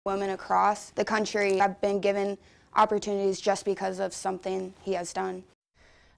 Women across the country have been given opportunities just because of something he has done.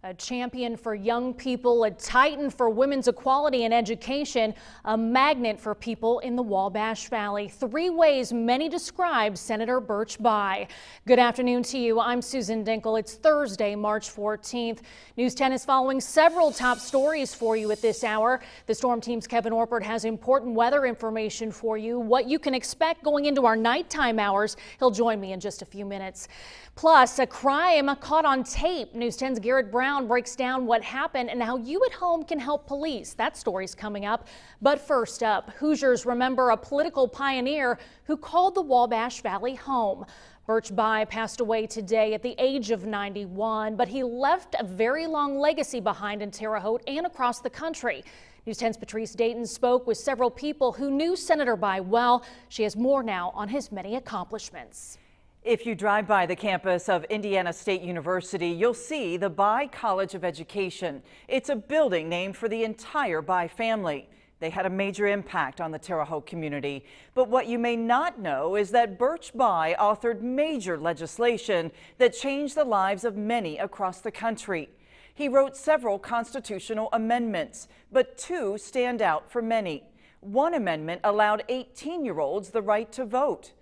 A champion for young people, a titan for women's equality and education, a magnet for people in the Wabash Valley. 3 ways many describe Senator Birch Bayh. Good afternoon to you. I'm Susan Dinkle. It's Thursday, March 14th. News 10 is following several top stories for you at this hour. The Storm Team's Kevin Orpert has important weather information for you, what you can expect going into our nighttime hours. He'll join me in just a few minutes. Plus, a crime caught on tape. News 10's Garrett Brown breaks down what happened and how you at home can help police. That story's coming up. But first up, Hoosiers remember a political pioneer who called the Wabash Valley home. Birch Bayh passed away today at the age of 91, but he left a very long legacy behind in Terre Haute and across the country. News 10's Patrice Dayton spoke with several people who knew Senator Bayh well. She has more now on his many accomplishments. If you drive by the campus of Indiana State University, you'll see the Bayh College of Education. It's a building named for the entire Bayh family. They had a major impact on the Terre Haute community. But what you may not know is that Birch Bayh authored major legislation that changed the lives of many across the country. He wrote several constitutional amendments, but 2 stand out for many. One amendment allowed 18-year-olds the right to vote.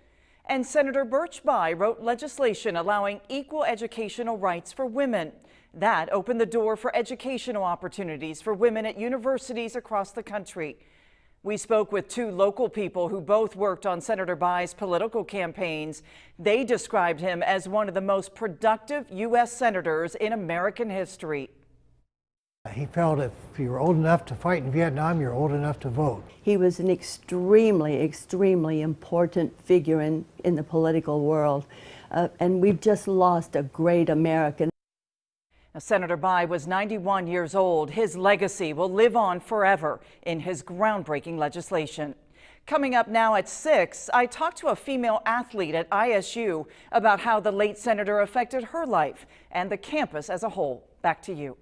And Senator Birch Bayh wrote legislation allowing equal educational rights for women. That opened the door for educational opportunities for women at universities across the country. We spoke with 2 local people who both worked on Senator Bayh's political campaigns. They described him as one of the most productive U.S. senators in American history. He felt if you're old enough to fight in Vietnam, you're old enough to vote. He was an extremely important figure in the political world, and we've just lost a great American. Now, Senator Bayh was 91 years old. His legacy will live on forever in his groundbreaking legislation. Coming up now at 6, I talked to a female athlete at ISU about how the late senator affected her life and the campus as a whole. Back to you.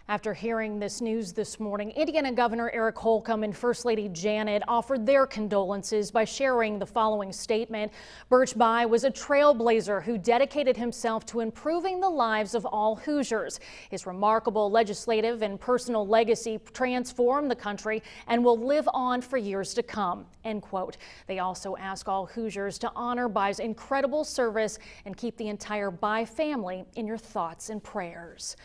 After hearing this news this morning, Indiana Governor Eric Holcomb and First Lady Janet offered their condolences by sharing the following statement. Birch Bayh was a trailblazer who dedicated himself to improving the lives of all Hoosiers. His remarkable legislative and personal legacy transformed the country and will live on for years to come, end quote. They also ask all Hoosiers to honor Bayh's incredible service and keep the entire Bayh family in your thoughts and prayers.